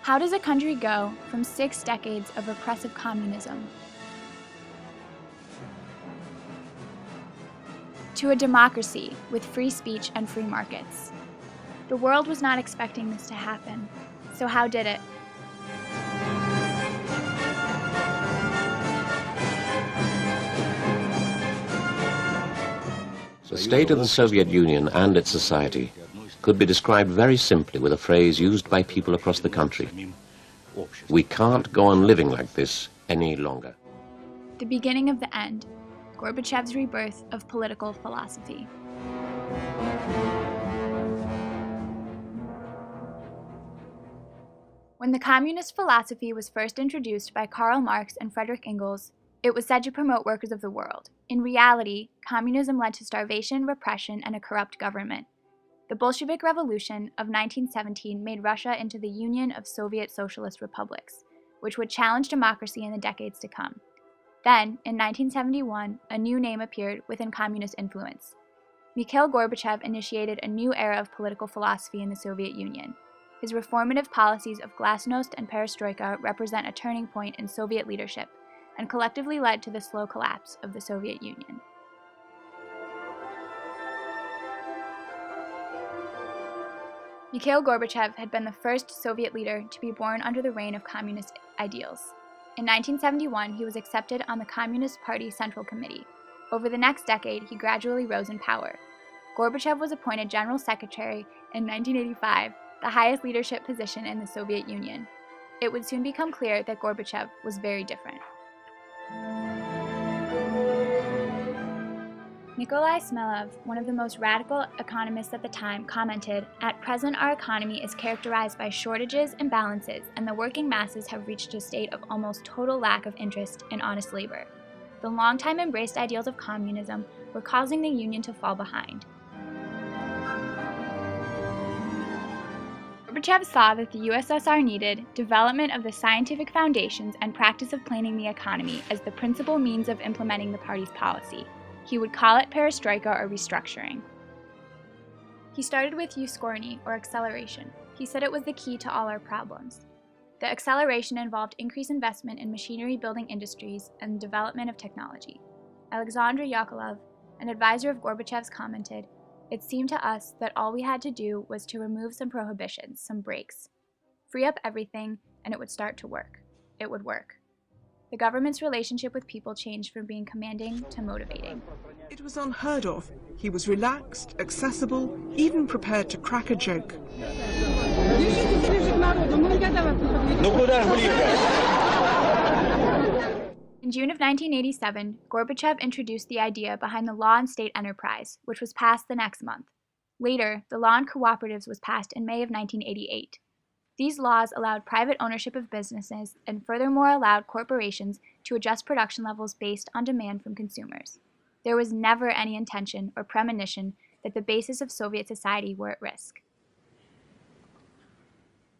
How does a country go from 6 decades of repressive communism to a democracy with free speech and free markets? The world was not expecting this to happen, so how did it? The state of the Soviet Union and its society could be described very simply with a phrase used by people across the country. We can't go on living like this any longer. The beginning of the end, Gorbachev's rebirth of political philosophy. When the communist philosophy was first introduced by Karl Marx and Friedrich Engels, it was said to promote workers of the world. In reality, communism led to starvation, repression, and a corrupt government. The Bolshevik Revolution of 1917 made Russia into the Union of Soviet Socialist Republics, which would challenge democracy in the decades to come. Then, in 1971, a new name appeared within communist influence. Mikhail Gorbachev initiated a new era of political philosophy in the Soviet Union. His reformative policies of glasnost and perestroika represent a turning point in Soviet leadership and collectively led to the slow collapse of the Soviet Union. Mikhail Gorbachev had been the first Soviet leader to be born under the reign of communist ideals. In 1971, he was accepted on the Communist Party Central Committee. Over the next decade, he gradually rose in power. Gorbachev was appointed General Secretary in 1985, the highest leadership position in the Soviet Union. It would soon become clear that Gorbachev was very different. Nikolai Smelov, one of the most radical economists at the time, commented, "At present our economy is characterized by shortages, imbalances, and the working masses have reached a state of almost total lack of interest in honest labor. The long-time embraced ideals of communism were causing the Union to fall behind." Gorbachev saw that the USSR needed development of the scientific foundations and practice of planning the economy as the principal means of implementing the party's policy. He would call it perestroika or restructuring. He started with uskorny, or acceleration. He said it was the key to all our problems. The acceleration involved increased investment in machinery-building industries and development of technology. Alexander Yakovlev, an advisor of Gorbachev's, commented, "It seemed to us that all we had to do was to remove some prohibitions, some brakes, free up everything, and it would start to work. It would work." The government's relationship with people changed from being commanding to motivating. It was unheard of. He was relaxed, accessible, even prepared to crack a joke. In June of 1987, Gorbachev introduced the idea behind the Law on State Enterprise, which was passed the next month. Later, the Law on Cooperatives was passed in May of 1988. These laws allowed private ownership of businesses and furthermore allowed corporations to adjust production levels based on demand from consumers. There was never any intention or premonition that the basis of Soviet society were at risk.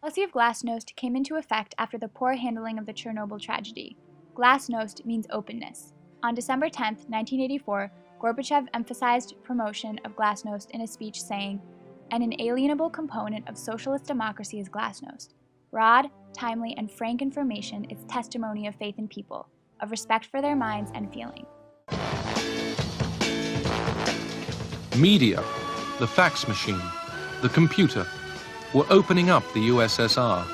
The policy of glasnost came into effect after the poor handling of the Chernobyl tragedy. Glasnost means openness. On December 10, 1984, Gorbachev emphasized promotion of glasnost in a speech saying, "An inalienable component of socialist democracy is glasnost. Broad, timely, and frank information is testimony of faith in people, of respect for their minds and feeling." Media, the fax machine, the computer were opening up the USSR.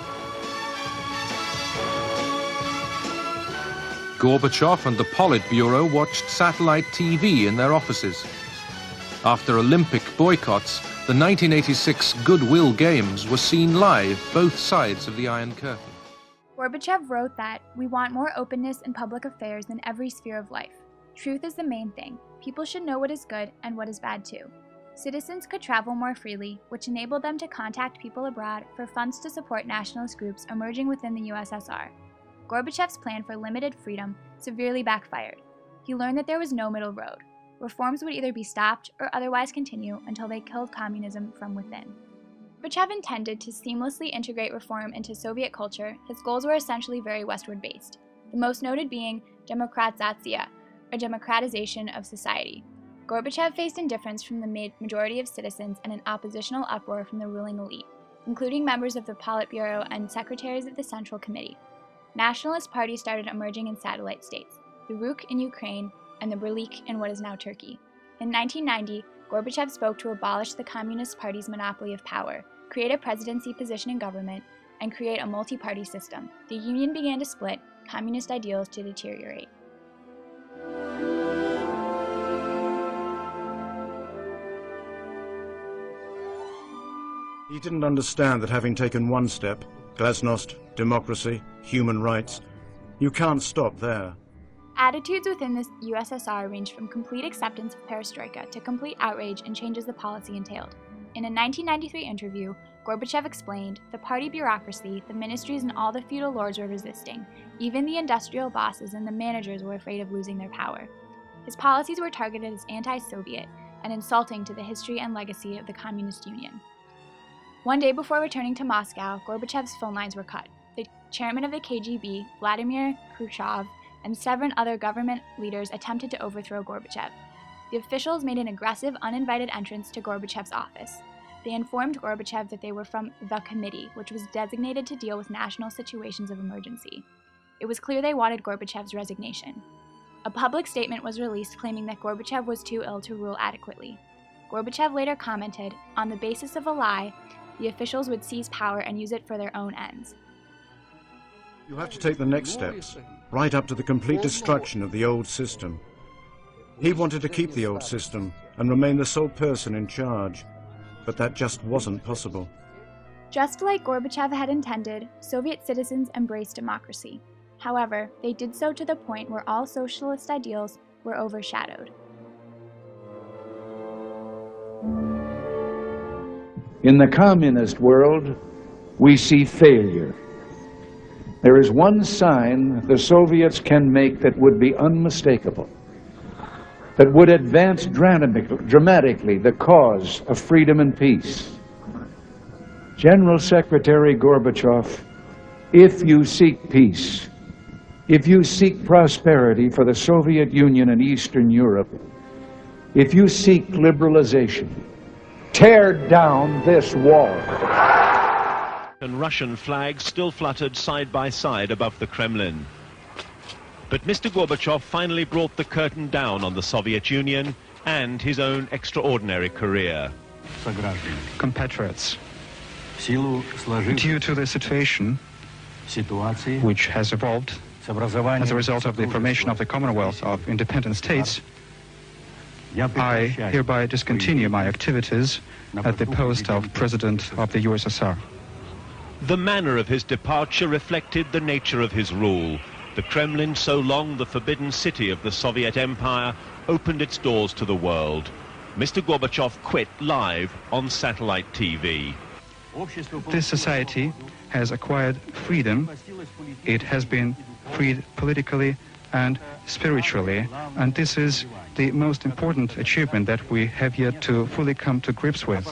Gorbachev and the Politburo watched satellite TV in their offices. After Olympic boycotts, the 1986 Goodwill Games were seen live both sides of the Iron Curtain. Gorbachev wrote that, "We want more openness in public affairs in every sphere of life. Truth is the main thing. People should know what is good and what is bad too. Citizens could travel more freely, which enabled them to contact people abroad for funds to support nationalist groups emerging within the USSR. Gorbachev's plan for limited freedom severely backfired. He learned that there was no middle road. Reforms would either be stopped or otherwise continue until they killed communism from within. Gorbachev intended to seamlessly integrate reform into Soviet culture. His goals were essentially very westward-based, the most noted being demokratizatsiya, or democratization of society. Gorbachev faced indifference from the majority of citizens and an oppositional uproar from the ruling elite. including members of the Politburo and secretaries of the Central Committee. Nationalist parties started emerging in satellite states, the Rukh in Ukraine and the Birlik in what is now Turkey. In 1990, Gorbachev spoke to abolish the Communist Party's monopoly of power, create a presidency position in government, and create a multi-party system. The Union began to split, communist ideals to deteriorate. He didn't understand that having taken one step, glasnost, democracy, human rights, you can't stop there. Attitudes within the USSR ranged from complete acceptance of perestroika to complete outrage and changes the policy entailed. In a 1993 interview, Gorbachev explained, the party bureaucracy, the ministries, and all the feudal lords were resisting. Even the industrial bosses and the managers were afraid of losing their power. His policies were targeted as anti-Soviet and insulting to the history and legacy of the Communist Union. One day before returning to Moscow, Gorbachev's phone lines were cut. The chairman of the KGB, Vladimir Khrushchev, and 7 other government leaders attempted to overthrow Gorbachev. The officials made an aggressive, uninvited entrance to Gorbachev's office. They informed Gorbachev that they were from the committee, which was designated to deal with national situations of emergency. It was clear they wanted Gorbachev's resignation. A public statement was released claiming that Gorbachev was too ill to rule adequately. Gorbachev later commented, on the basis of a lie, the officials would seize power and use it for their own ends. You have to take the next steps, right up to the complete destruction of the old system. He wanted to keep the old system and remain the sole person in charge, but that just wasn't possible. Just like Gorbachev had intended, Soviet citizens embraced democracy. However, they did so to the point where all socialist ideals were overshadowed. In the communist world, we see failure. There is one sign the Soviets can make that would be unmistakable, that would advance dramatically the cause of freedom and peace. General Secretary Gorbachev, if you seek peace, if you seek prosperity for the Soviet Union and Eastern Europe, if you seek liberalization, tear down this wall. And Russian flags still fluttered side by side above the Kremlin. But Mr. Gorbachev finally brought the curtain down on the Soviet Union and his own extraordinary career. Compatriots, due to the situation which has evolved as a result of the formation of the Commonwealth of Independent States, I hereby discontinue my activities at the post of President of the USSR. The manner of his departure reflected the nature of his rule. The Kremlin, so long the forbidden city of the Soviet Empire, opened its doors to the world. Mr. Gorbachev quit live on satellite TV. This society has acquired freedom. It has been freed politically and spiritually, and this is the most important achievement that we have yet to fully come to grips with.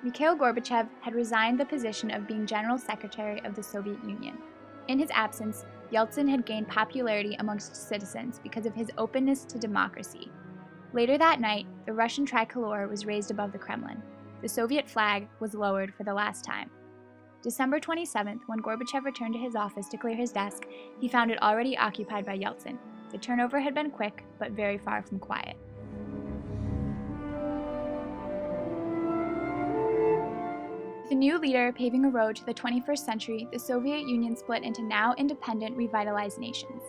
Mikhail Gorbachev had resigned the position of being General Secretary of the Soviet Union. In his absence, Yeltsin had gained popularity amongst citizens because of his openness to democracy. Later that night, the Russian tricolor was raised above the Kremlin. The Soviet flag was lowered for the last time. December 27th, when Gorbachev returned to his office to clear his desk, he found it already occupied by Yeltsin. The turnover had been quick, but very far from quiet. With a new leader paving a road to the 21st century, the Soviet Union split into now independent, revitalized nations.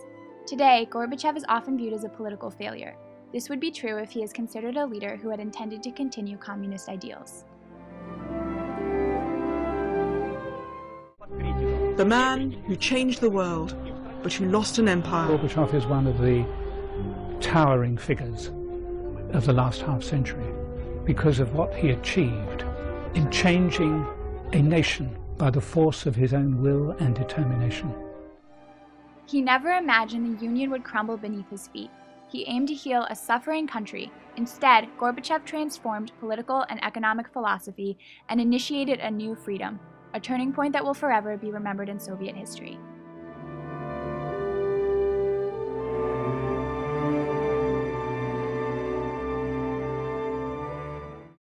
Today, Gorbachev is often viewed as a political failure. This would be true if he is considered a leader who had intended to continue communist ideals. The man who changed the world, but who lost an empire. Gorbachev is one of the towering figures of the last half-century because of what he achieved in changing a nation by the force of his own will and determination. He never imagined the Union would crumble beneath his feet. He aimed to heal a suffering country. Instead, Gorbachev transformed political and economic philosophy and initiated a new freedom, a turning point that will forever be remembered in Soviet history.